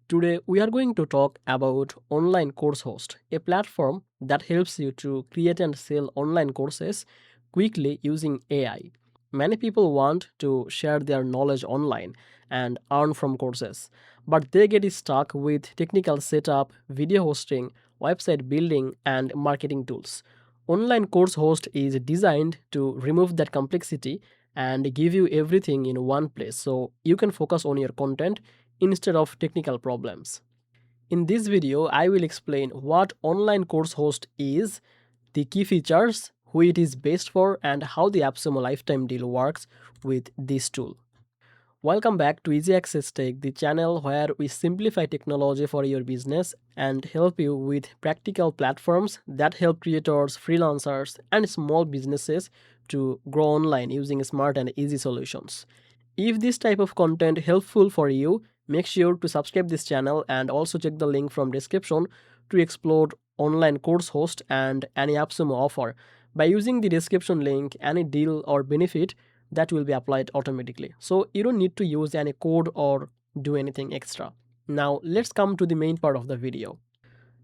Today, we are going to talk about Online Course Host, a platform that helps you to create and sell online courses quickly using AI. Many people want to share their knowledge online and earn from courses, but they get stuck with technical setup, video hosting, website building, and marketing tools. Online Course Host is designed to remove that complexity and give you everything in one place so you can focus on your content instead of technical problems. In this video, I will explain what online course host is, the key features, who it is best for, and how the AppSumo lifetime deal works with this tool. Welcome back to Easy Access Tech, the channel where we simplify technology for your business and help you with practical platforms that help creators, freelancers, and small businesses to grow online using smart and easy solutions. If this type of content helpful for you, make sure to subscribe this channel and also check the link from description to explore online course host and any AppSumo offer. By using the description link, any deal or benefit that will be applied automatically. So you don't need to use any code or do anything extra. Now let's come to the main part of the video.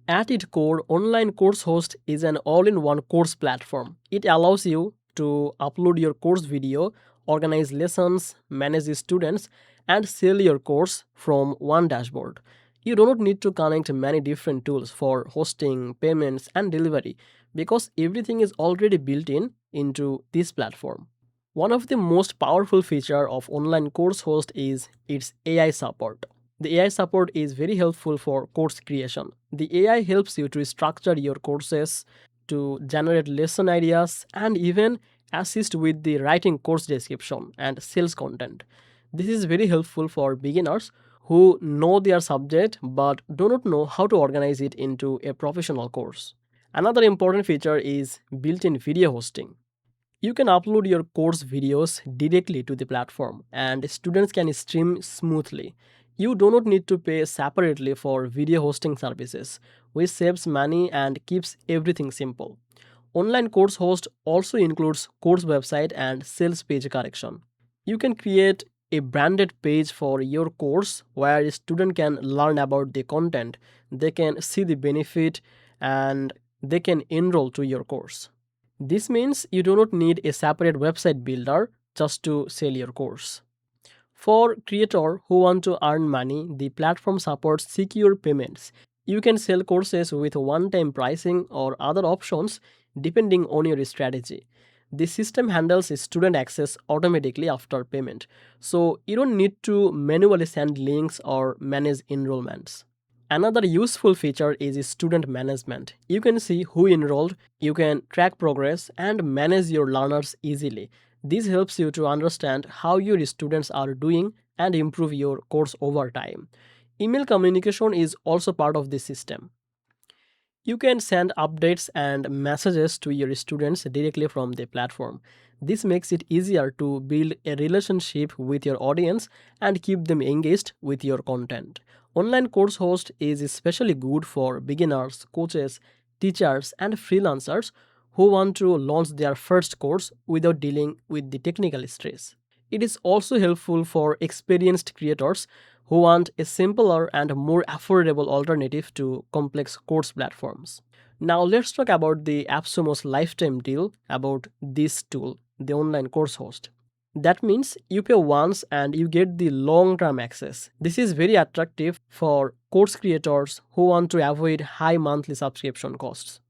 At its core, Online Course Host is an all-in-one course platform. It allows you to upload your course video, organize lessons, manage the students, and sell your course from one dashboard. You do not need to connect many different tools for hosting, payments, and delivery because everything is already built in into this platform. One of the most powerful feature of Online Course Host is its AI support. The AI support is very helpful for course creation. The AI helps you to structure your courses, to generate lesson ideas, and even assist with the writing course description and sales content. This is very helpful for beginners who know their subject but do not know how to organize it into a professional course. Another important feature is built-in video hosting. You can upload your course videos directly to the platform and students can stream smoothly. You do not need to pay separately for video hosting services, which saves money and keeps everything simple. Online course host also includes course website and sales page correction. You can create a branded page for your course where a student can learn about the content, they can see the benefit, and they can enroll to your course. This means you do not need a separate website builder just to sell your course. For creators who want to earn money, the platform supports secure payments. You can sell courses with one-time pricing or other options depending on your strategy. The system handles student access automatically after payment, so you don't need to manually send links or manage enrollments. Another useful feature is student management. You can see who enrolled, you can track progress, and manage your learners easily. This helps you to understand how your students are doing and improve your course over time. Email communication is also part of this system. You can send updates and messages to your students directly from the platform. This makes it easier to build a relationship with your audience and keep them engaged with your content. Online course host is especially good for beginners, coaches, teachers, and freelancers who want to launch their first course without dealing with the technical stress. It is also helpful for experienced creators who want a simpler and more affordable alternative to complex course platforms. Now let's talk about the AppSumo's lifetime deal about this tool, the online course host. That means you pay once and you get the long-term access. This is very attractive for course creators who want to avoid high monthly subscription costs.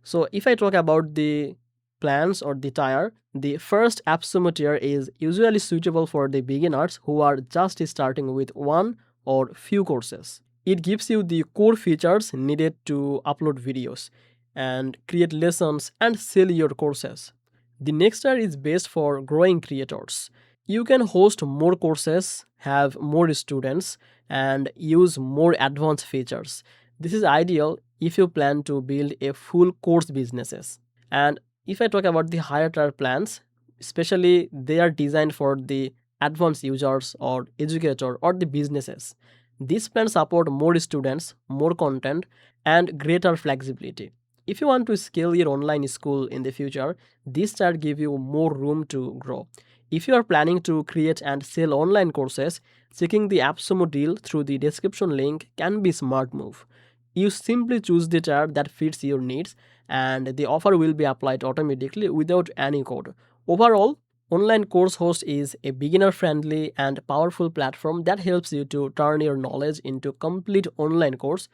So if I talk about the plans or the tier, the first AppSumo tier is usually suitable for the beginners who are just starting with one or few courses. It gives you the core features needed to upload videos and create lessons and sell your courses. The next tier is best for growing creators. You can host more courses, have more students, and use more advanced features. This is ideal if you plan to build a full course businesses. And if I talk about the higher tier plans, especially they are designed for the advanced users or educator or the businesses. These plans support more students, more content, and greater flexibility. If you want to scale your online school in the future, this tier give you more room to grow. If you are planning to create and sell online courses, checking the AppSumo deal through the description link can be a smart move. You simply choose the tier that fits your needs, and the offer will be applied automatically without any code. Overall, Online Course Host is a beginner friendly and powerful platform that helps you to turn your knowledge into complete online course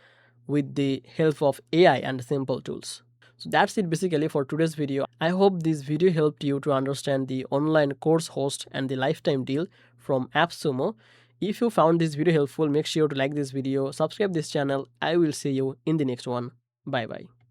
with the help of AI and simple tools. So that's it basically for today's video. I hope this video helped you to understand the online course host and the lifetime deal from AppSumo. If you found this video helpful, make sure to like this video, subscribe this channel. I will see you in the next one. Bye bye.